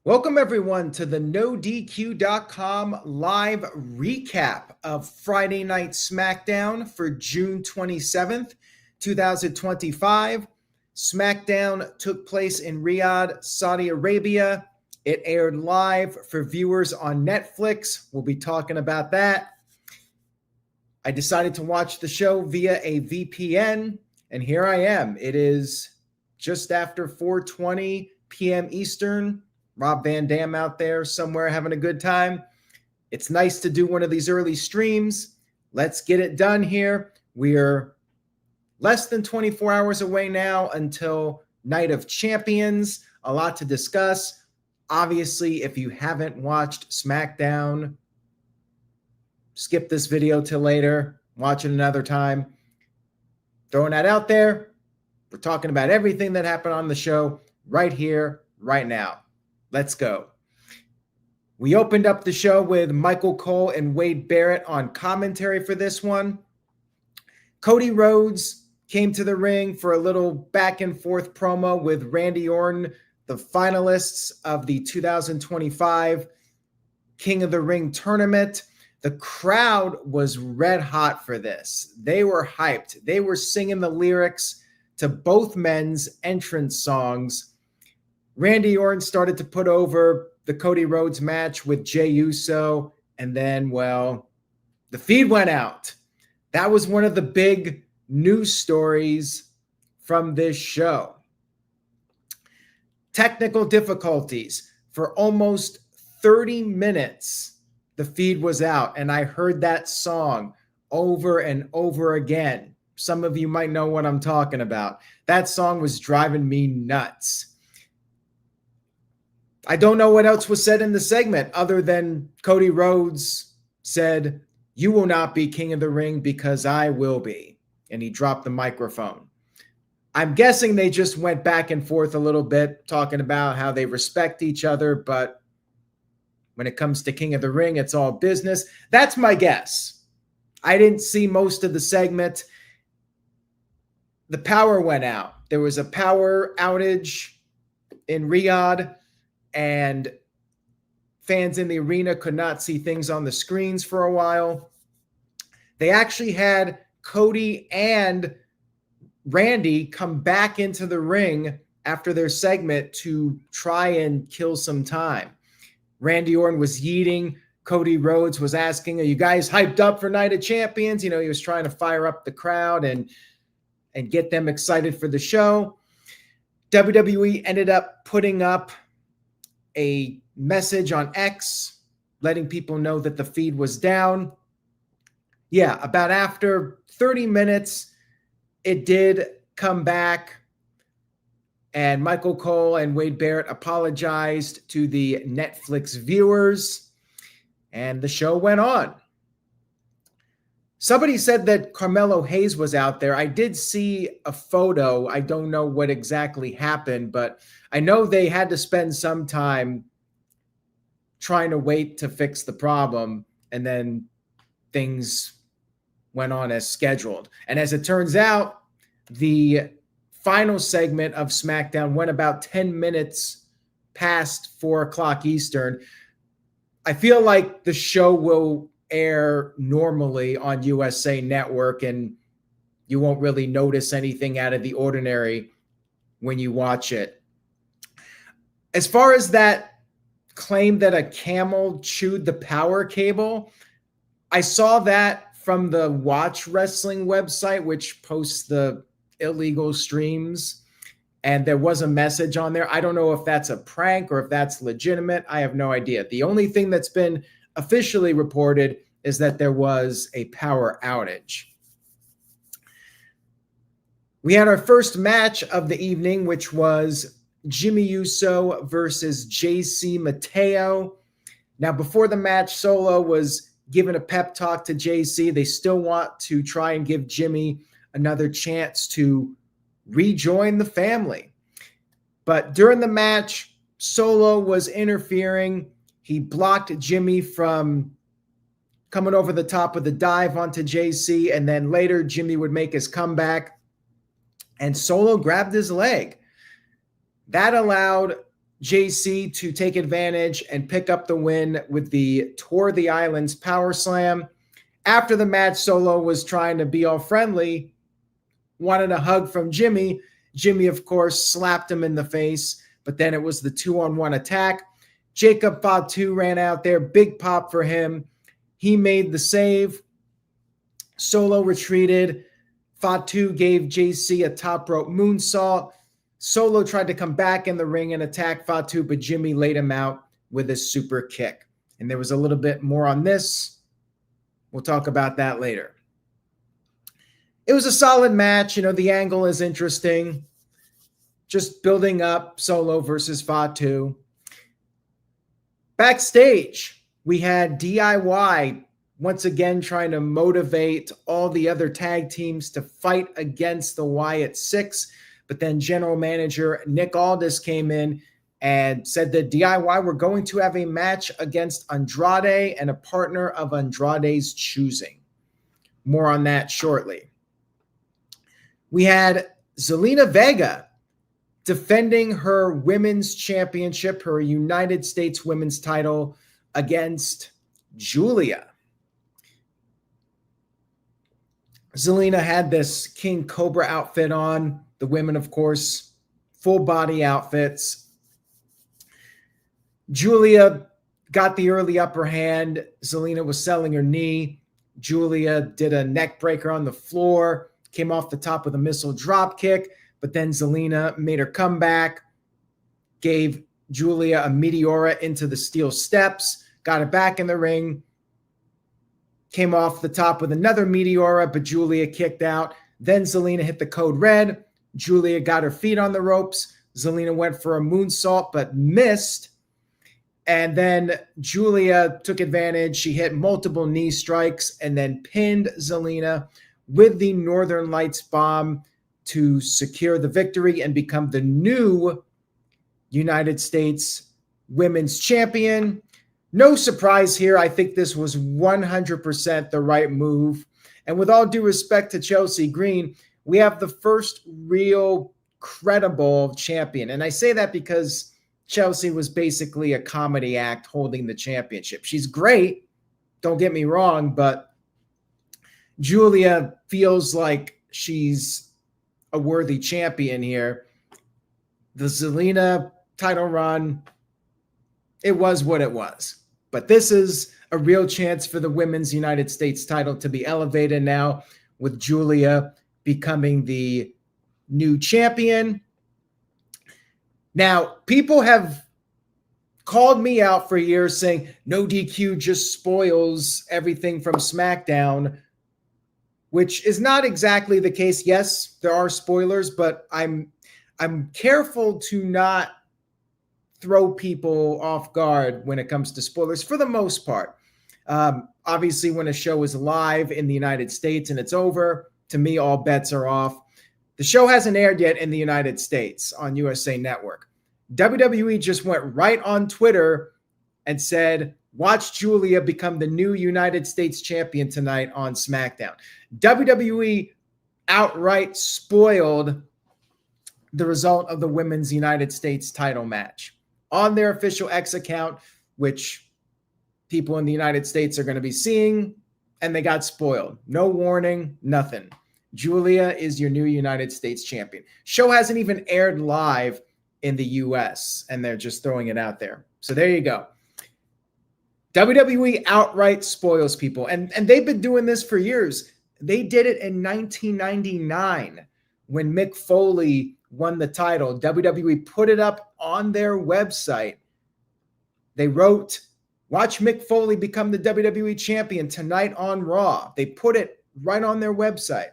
Welcome, everyone, to the NoDQ.com live recap of Friday Night Smackdown for June 27th, 2025. Smackdown took place in Riyadh, Saudi Arabia. It aired live for viewers on Netflix. We'll be talking about that. I decided to watch the show via a VPN, and here I am. It is just after 4:20 p.m. Eastern. Rob Van Dam out there somewhere having a good time. It's nice to do one of these early streams. Let's get it done here. We're less than 24 hours away now until Night of Champions. A lot to discuss. Obviously, if you haven't watched SmackDown, skip this video till later. Watch it another time. Throwing that out there. We're talking about everything that happened on the show right here, right now. Let's go. We opened up the show with Michael Cole and Wade Barrett on commentary for this one. Cody Rhodes came to the ring for a little back and forth promo with Randy Orton, the finalists of the 2025 King of the Ring tournament. The crowd was red hot for this. They were hyped. They were singing the lyrics to both men's entrance songs. Randy Orton started to put over the Cody Rhodes match with Jey Uso, and then, well, the feed went out. That was one of the big news stories from this show. Technical difficulties. For almost 30 minutes, the feed was out, and I heard that song over and over again. Some of you might know what I'm talking about. That song was driving me nuts. I don't know what else was said in the segment other than Cody Rhodes said, "You will not be King of the Ring because I will be." And he dropped the microphone. I'm guessing they just went back and forth a little bit, talking about how they respect each other. But when it comes to King of the Ring, it's all business. That's my guess. I didn't see most of the segment. The power went out. There was a power outage in Riyadh, and fans in the arena could not see things on the screens for a while. They actually had Cody and Randy come back into the ring after their segment to try and kill some time. Randy Orton was yeeting. Cody Rhodes was asking, "Are you guys hyped up for Night of Champions?" You know, he was trying to fire up the crowd and get them excited for the show. WWE ended up putting up a message on X letting people know that the feed was down. Yeah, about after 30 minutes, it did come back, and Michael Cole and Wade Barrett apologized to the Netflix viewers, and the show went on. Somebody said that Carmelo Hayes was out there. I did see a photo. I don't know what exactly happened, but I know they had to spend some time trying to wait to fix the problem, and then things went on as scheduled. And as it turns out, the final segment of SmackDown went about 10 minutes past 4 o'clock Eastern. I feel like the show will air normally on USA Network, and you won't really notice anything out of the ordinary when you watch it. As far as that claim that a camel chewed the power cable, I saw that from the Watch Wrestling website, which posts the illegal streams, and there was a message on there. I don't know if that's a prank or if that's legitimate. I have no idea. The only thing that's been officially reported is that there was a power outage. We had our first match of the evening, which was Jimmy Uso versus JC Matteo. Now, before the match, Solo was giving a pep talk to JC. They still want to try and give Jimmy another chance to rejoin the family. But during the match, Solo was interfering. He blocked Jimmy from coming over the top of the dive onto JC, and then later Jimmy would make his comeback, and Solo grabbed his leg. That allowed JC to take advantage and pick up the win with the Tour of the Islands Power Slam. After the match, Solo was trying to be all friendly, wanted a hug from Jimmy. Jimmy, of course, slapped him in the face, but then it was the 2-on-1 attack. Jacob Fatu ran out there, big pop for him. He made the save. Solo retreated. Fatu gave JC a top rope moonsault. Solo tried to come back in the ring and attack Fatu, but Jimmy laid him out with a super kick. And there was a little bit more on this. We'll talk about that later. It was a solid match. You know, the angle is interesting. Just building up Solo versus Fatu. Backstage, we had DIY once again trying to motivate all the other tag teams to fight against the Wyatt Six. But then general manager Nick Aldis came in and said that DIY were going to have a match against Andrade and a partner of Andrade's choosing. More on that shortly. We had Zelina Vega defending her women's championship, her United States women's title against Guilia. Zelina had this King Cobra outfit on. The women, of course, full body outfits. Guilia got the early upper hand. Zelina was selling her knee. Guilia did a neck breaker on the floor, came off the top with a missile drop kick, but then Zelina made her comeback, gave Guilia a Meteora into the steel steps, got her back in the ring, came off the top with another Meteora, but Guilia kicked out. Then Zelina hit the code red. Guilia got her feet on the ropes. Zelina went for a moonsault, but missed. And then Guilia took advantage. She hit multiple knee strikes and then pinned Zelina with the Northern Lights bomb to secure the victory and become the new United States Women's Champion. No surprise here. I think this was 100% the right move. And with all due respect to Chelsea Green, we have the first real credible champion. And I say that because Chelsea was basically a comedy act holding the championship. She's great, don't get me wrong, but Guilia feels like she's a worthy champion here. The Zelina title run, it was what it was. But this is a real chance for the women's United States title to be elevated now with Guilia becoming the new champion. Now, people have called me out for years saying no DQ just spoils everything from SmackDown, which is not exactly the case. Yes, there are spoilers, but I'm careful to not throw people off guard when it comes to spoilers for the most part. Obviously, when a show is live in the United States and it's over, to me, all bets are off. The show hasn't aired yet in the United States on USA Network. WWE just went right on Twitter and said, watch Guilia become the new United States champion tonight on SmackDown. WWE outright spoiled the result of the women's United States title match on their official X account, which people in the United States are going to be seeing, and they got spoiled. No warning, nothing. Guilia is your new United States champion. Show hasn't even aired live in the US, and they're just throwing it out there. So there you go. WWE outright spoils people, and they've been doing this for years. They did it in 1999 when Mick Foley won the title. WWE put it up on their website. They wrote, watch Mick Foley become the WWE champion tonight on Raw. They put it right on their website.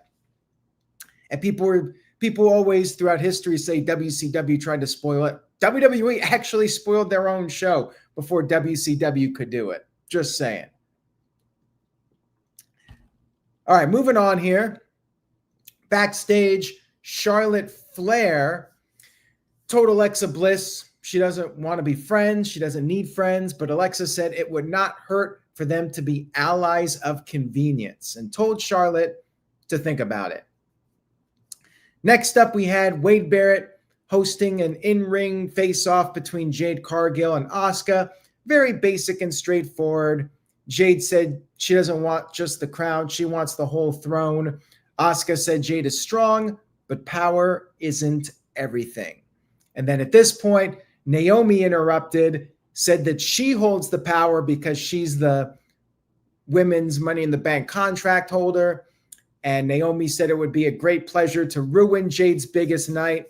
And people always throughout history say WCW tried to spoil it. WWE actually spoiled their own show before WCW could do it. Just saying. All right, moving on here. Backstage, Charlotte Flair told Alexa Bliss she doesn't want to be friends. She doesn't need friends. But Alexa said it would not hurt for them to be allies of convenience and told Charlotte to think about it. Next up, we had Wade Barrett hosting an in-ring face-off between Jade Cargill and Asuka. Very basic and straightforward. Jade said she doesn't want just the crown. She wants the whole throne. Asuka said Jade is strong, but power isn't everything. And then at this point, Naomi interrupted, said that she holds the power because she's the women's Money in the Bank contract holder. And Naomi said it would be a great pleasure to ruin Jade's biggest night.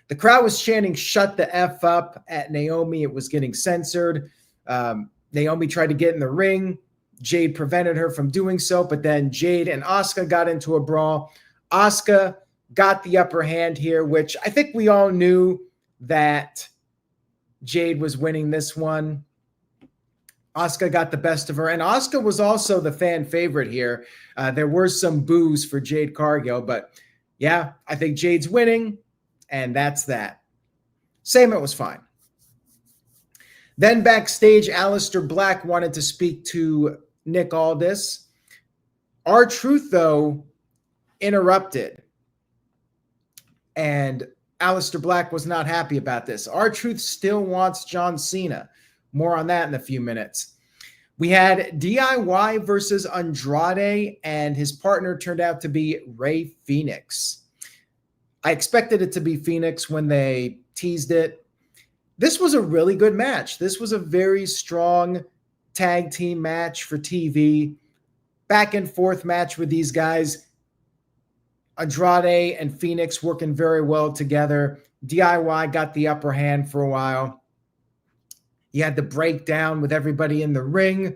The crowd was chanting, "Shut the F up" at Naomi. It was getting censored. Naomi tried to get in the ring. Jade prevented her from doing so, but then Jade and Asuka got into a brawl. Asuka got the upper hand here, which I think we all knew that Jade was winning this one. Asuka got the best of her, and Asuka was also the fan favorite here. There were some boos for Jade Cargill, but yeah, I think Jade's winning, and that's that. Segment was fine. Then backstage, Aleister Black wanted to speak to Nick Aldis. R-Truth, though, interrupted, and Aleister Black was not happy about this. R-Truth still wants John Cena. More on that in a few minutes. We had DIY versus Andrade, and his partner turned out to be Rey Fenix. I expected it to be Phoenix when they teased it. This was a really good match. This was a very strong tag team match for TV. Back and forth match with these guys. Andrade and Phoenix working very well together. DIY got the upper hand for a while. You had the breakdown with everybody in the ring.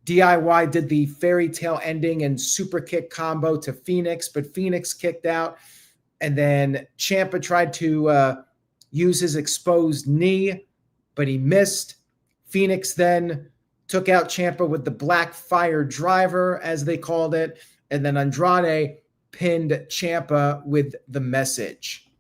DIY did the fairy tale ending and super kick combo to Phoenix, but Phoenix kicked out. And then Ciampa tried to use his exposed knee, but he missed. Phoenix then took out Ciampa with the Black Fire Driver, as they called it. And then Andrade pinned Ciampa with the Message.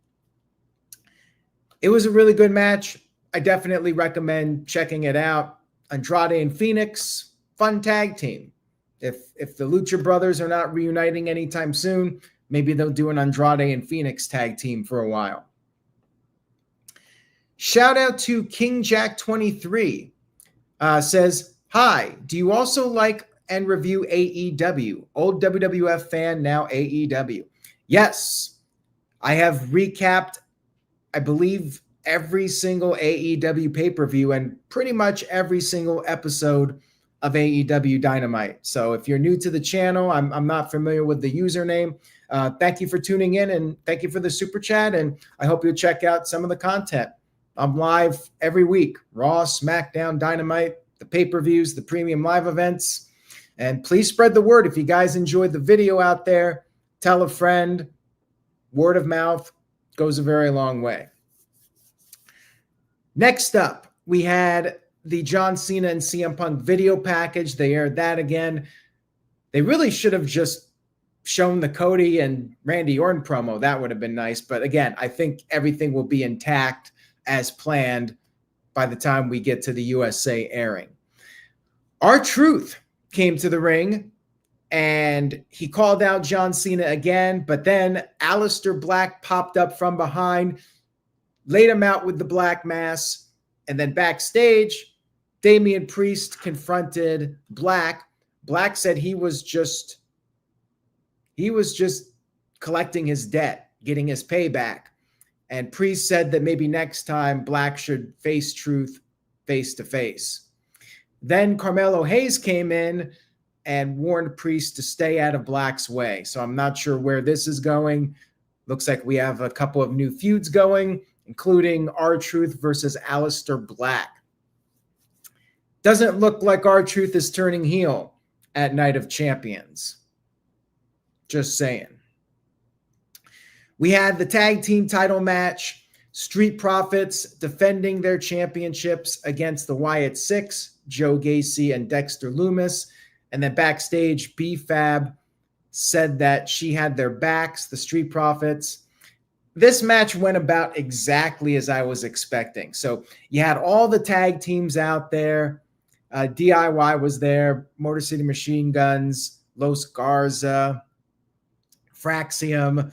It was a really good match. I definitely recommend checking it out. Andrade and Phoenix, fun tag team. If the Lucha Brothers are not reuniting anytime soon, maybe they'll do an Andrade and Phoenix tag team for a while. Shout out to King Jack 23. Says, "Hi, do you also like and review AEW? Old WWF fan, now AEW." Yes, I have recapped, I believe, every single AEW pay-per-view and pretty much every single episode of AEW Dynamite. So if you're new to the channel, I'm not familiar with the username. Thank you for tuning in, and thank you for the super chat, and I hope you'll check out some of the content. I'm live every week. Raw, SmackDown, Dynamite, the pay-per-views, the premium live events. And please spread the word. If you guys enjoyed the video out there, tell a friend. Word of mouth goes a very long way. Next up, we had the John Cena and CM Punk video package. They aired that again. They really should have just shown the Cody and Randy Orton promo. That would have been nice. But again, I think everything will be intact as planned by the time we get to the USA airing. R-Truth came to the ring, and he called out John Cena again, but then Aleister Black popped up from behind, laid him out with the Black Mass, and then backstage, Damian Priest confronted Black. Black said he was just collecting his debt, getting his payback. And Priest said that maybe next time Black should face Truth face to face. Then Carmelo Hayes came in and warned Priest to stay out of Black's way. So I'm not sure where this is going. Looks like we have a couple of new feuds going, including R-Truth versus Aleister Black. Doesn't look like R-Truth is turning heel at Night of Champions. Just saying. We had the tag team title match. Street Profits defending their championships against the Wyatt Six, Joe Gacy and Dexter Lumis. And then backstage, B-Fab said that she had their backs, the Street Profits. This match went about exactly as I was expecting. So you had all the tag teams out there. DIY was there, Motor City Machine Guns, Los Garza, Fraxium.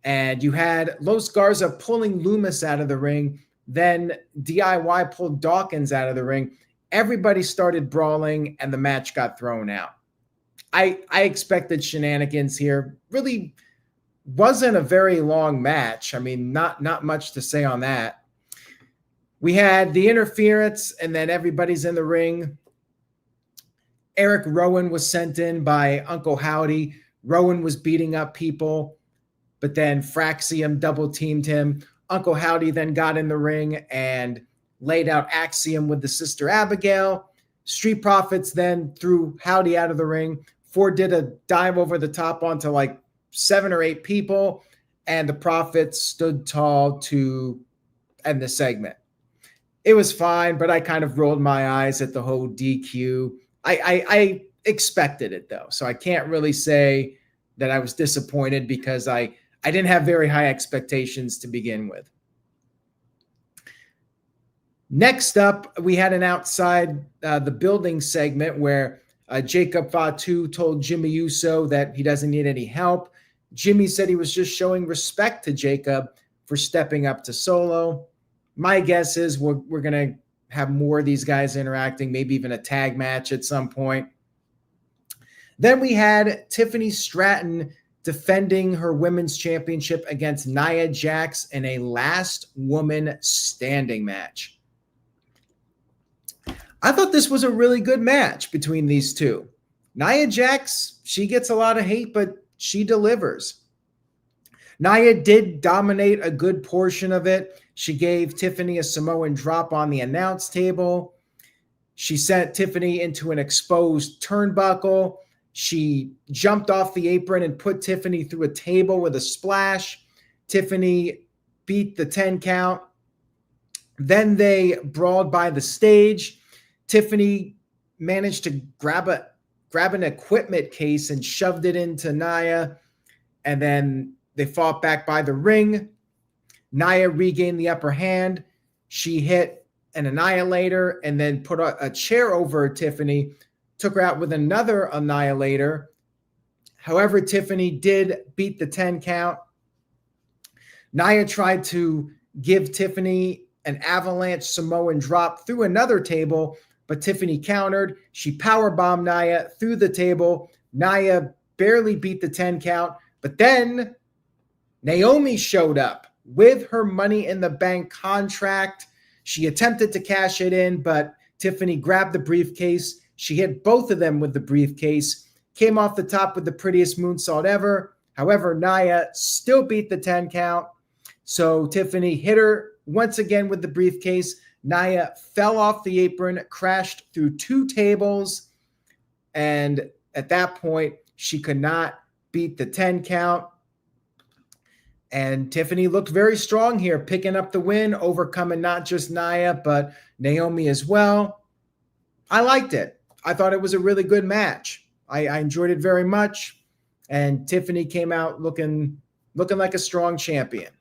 And you had Los Garza pulling Loomis out of the ring. Then DIY pulled Dawkins out of the ring. Everybody started brawling, and the match got thrown out. I expected shenanigans here. Really wasn't a very long match. I mean, not much to say on that. We had the interference, and then everybody's in the ring. Eric Rowan was sent in by Uncle Howdy. Rowan was beating up people, but then Fraxium double teamed him. Uncle Howdy then got in the ring and laid out Axiom with the Sister Abigail. Street Profits then threw Howdy out of the ring. Ford did a dive over the top onto like 7 or 8 people, and the Profits stood tall to end the segment. It was fine, but I kind of rolled my eyes at the whole DQ. I expected it, though, so I can't really say that I was disappointed because I didn't have very high expectations to begin with. Next up, we had an outside the building segment where Jacob Fatu told Jimmy Uso that he doesn't need any help. Jimmy said he was just showing respect to Jacob for stepping up to Solo. My guess is we're going to have more of these guys interacting, maybe even a tag match at some point. Then we had Tiffany Stratton defending her women's championship against Nia Jax in a last woman standing match. I thought this was a really good match between these two. Nia Jax, she gets a lot of hate, but she delivers. Nia did dominate a good portion of it. She gave Tiffany a Samoan drop on the announce table. She sent Tiffany into an exposed turnbuckle. She jumped off the apron and put Tiffany through a table with a splash. Tiffany beat the 10 count. Then they brawled by the stage. Tiffany managed to grab an equipment case and shoved it into Nia. And then they fought back by the ring. Nia regained the upper hand. She hit an annihilator and then put a chair over Tiffany, took her out with another annihilator. However, Tiffany did beat the 10 count. Nia tried to give Tiffany an avalanche Samoan drop through another table, but Tiffany countered. She powerbombed Nia through the table. Nia barely beat the 10 count, but then Naomi showed up with her Money in the Bank contract. She attempted to cash it in, but Tiffany grabbed the briefcase. She hit both of them with the briefcase, came off the top with the prettiest moonsault ever. However, Nia still beat the 10 count. So Tiffany hit her once again with the briefcase. Nia fell off the apron, crashed through 2 tables. And at that point, she could not beat the 10 count. And Tiffany looked very strong here, picking up the win, overcoming not just Nia, but Naomi as well. I liked it. I thought it was a really good match. I enjoyed it very much. And Tiffany came out looking like a strong champion.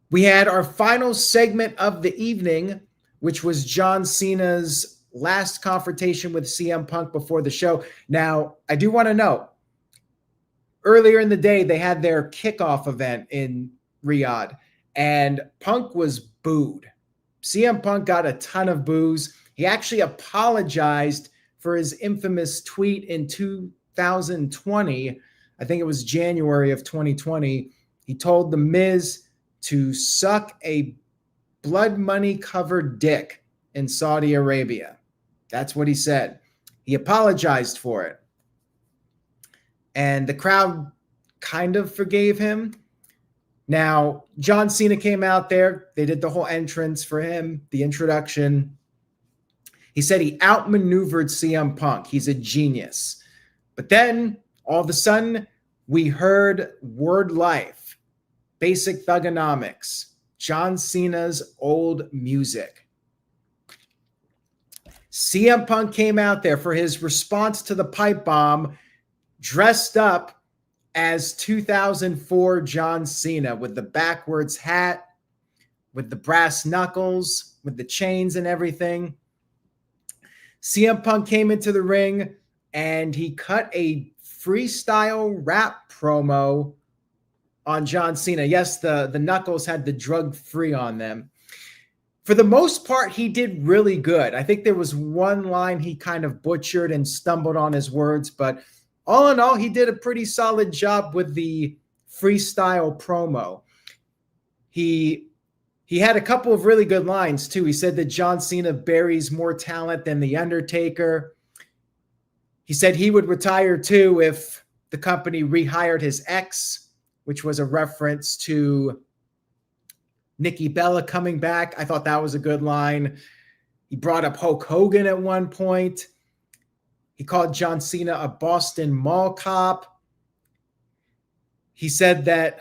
We had our final segment of the evening, which was John Cena's last confrontation with CM Punk before the show. Now, I do want to know, earlier in the day, they had their kickoff event in Riyadh, and Punk was booed. CM Punk got a ton of boos. He actually apologized for his infamous tweet in 2020. I think it was January of 2020. He told The Miz to suck a blood money covered dick in Saudi Arabia. That's what he said. He apologized for it. And the crowd kind of forgave him. Now, John Cena came out there. They did the whole entrance for him, the introduction. He said he outmaneuvered CM Punk. He's a genius. But then, all of a sudden, we heard Word Life, Basic Thugonomics, John Cena's old music. CM Punk came out there for his response to the pipe bomb, dressed up as 2004 John Cena with the backwards hat, with the brass knuckles, with the chains and everything. CM Punk came into the ring and he cut a freestyle rap promo on John Cena. Yes, the Knuckles had the drug-free on them. For the most part, he did really good. I think there was one line he kind of butchered and stumbled on his words, but all in all, he did a pretty solid job with the freestyle promo. He had a couple of really good lines, too. He said that John Cena buries more talent than The Undertaker. He said he would retire, too, if the company rehired his ex, which was a reference to Nikki Bella coming back. I thought that was a good line. He brought up Hulk Hogan at one point. He called John Cena a Boston mall cop. He said that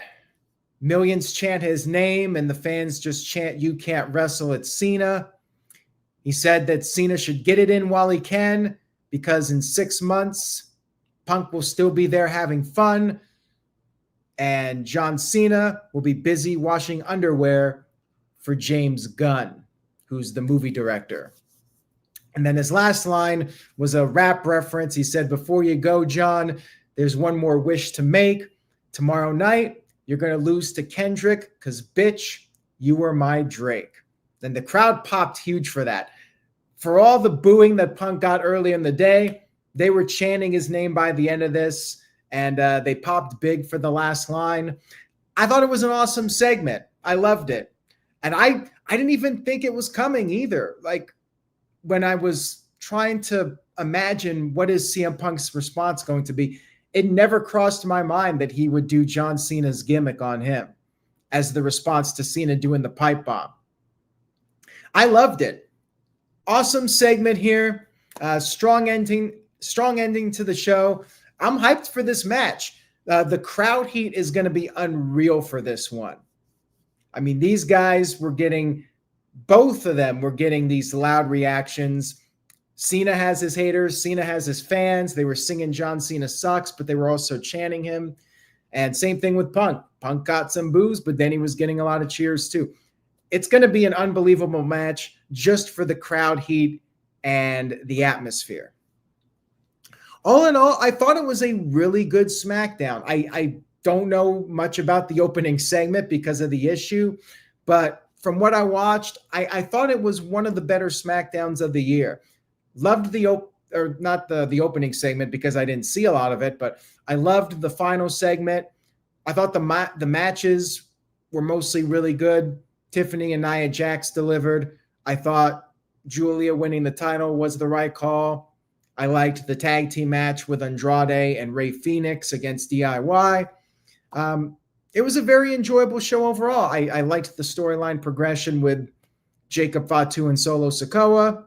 millions chant his name and the fans just chant, "You can't wrestle at Cena." He said that Cena should get it in while he can because in 6 months, Punk will still be there having fun. And John Cena will be busy washing underwear for James Gunn, who's the movie director. And then his last line was a rap reference. He said, "Before you go, John, there's one more wish to make. Tomorrow night, you're going to lose to Kendrick because, bitch, you were my Drake." Then the crowd popped huge for that. For all the booing that Punk got early in the day, they were chanting his name by the end of this. And they popped big for the last line. I thought it was an awesome segment. I loved it. And I didn't even think it was coming either. Like, when I was trying to imagine what is CM Punk's response going to be, it never crossed my mind that he would do John Cena's gimmick on him as the response to Cena doing the pipe bomb. I loved it. Awesome segment here. Strong ending to the show. I'm hyped for this match. The crowd heat is going to be unreal for this one. I mean, these guys were getting, both of them were getting these loud reactions. Cena has his haters. Cena has his fans. They were singing John Cena sucks, but they were also chanting him. And same thing with Punk. Punk got some boos, but then he was getting a lot of cheers too. It's going to be an unbelievable match just for the crowd heat and the atmosphere. All in all, I thought it was a really good SmackDown. I don't know much about the opening segment because of the issue, but from what I watched, I thought it was one of the better SmackDowns of the year. Loved not the opening segment because I didn't see a lot of it, but I loved the final segment. I thought the matches were mostly really good. Tiffany and Nia Jax delivered. I thought Guilia winning the title was the right call. I liked the tag team match with Andrade and Rey Fenix against DIY. It was a very enjoyable show overall. I liked the storyline progression with Jacob Fatu and Solo Sikoa.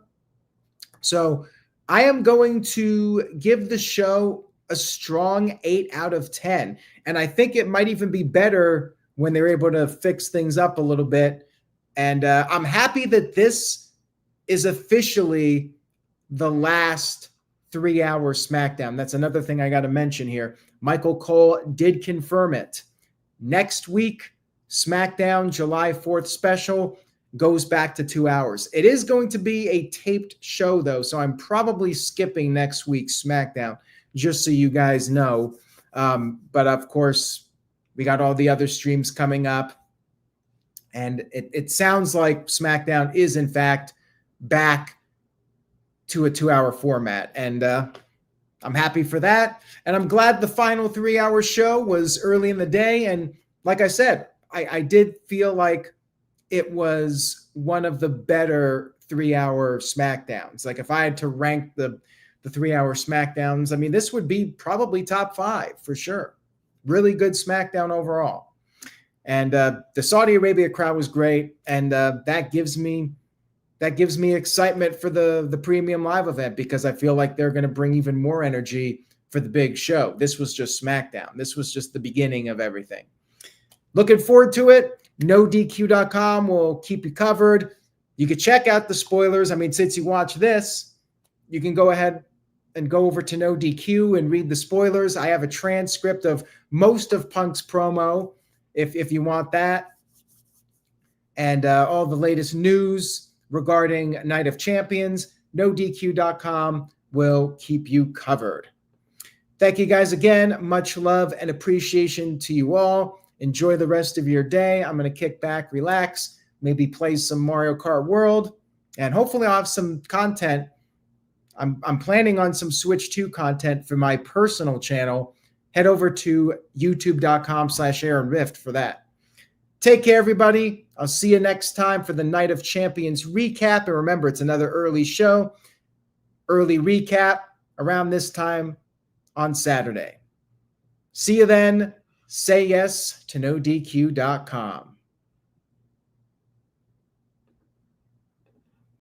So I am going to give the show a strong 8 out of 10. And I think it might even be better when they're able to fix things up a little bit. And I'm happy that this is officially the last 3-hour SmackDown. That's another thing I got to mention here. Michael Cole did confirm it. Next week, SmackDown July 4th special goes back to 2 hours. It is going to be a taped show, though, so I'm probably skipping next week's SmackDown, just so you guys know. But, of course, we got all the other streams coming up. And it sounds like SmackDown is, in fact, back to a 2-hour format. And I'm happy for that. And I'm glad the final 3-hour show was early in the day. And like I said, I did feel like it was one of the better 3-hour SmackDowns. Like if I had to rank the 3-hour SmackDowns, I mean, this would be probably top 5 for sure. Really good SmackDown overall. And the Saudi Arabia crowd was great. And that gives me excitement for the premium live event because I feel like they're going to bring even more energy for the big show. This was just SmackDown. This was just the beginning of everything. Looking forward to it. NoDQ.com will keep you covered. You can check out the spoilers. I mean, since you watch this, you can go ahead and go over to NoDQ and read the spoilers. I have a transcript of most of Punk's promo if you want that. And all the latest news regarding Night of Champions. NoDQ.com will keep you covered. Thank you guys again. Much love and appreciation to you all. Enjoy the rest of your day. I'm going to kick back, relax, maybe play some Mario Kart World, and hopefully I'll have some content. I'm planning on some Switch 2 content for my personal channel. Head over to youtube.com/AaronRift for that. Take care, everybody. I'll see you next time for the Night of Champions recap. And remember, it's another early show, early recap around this time on Saturday. See you then. Say yes to NoDQ.com.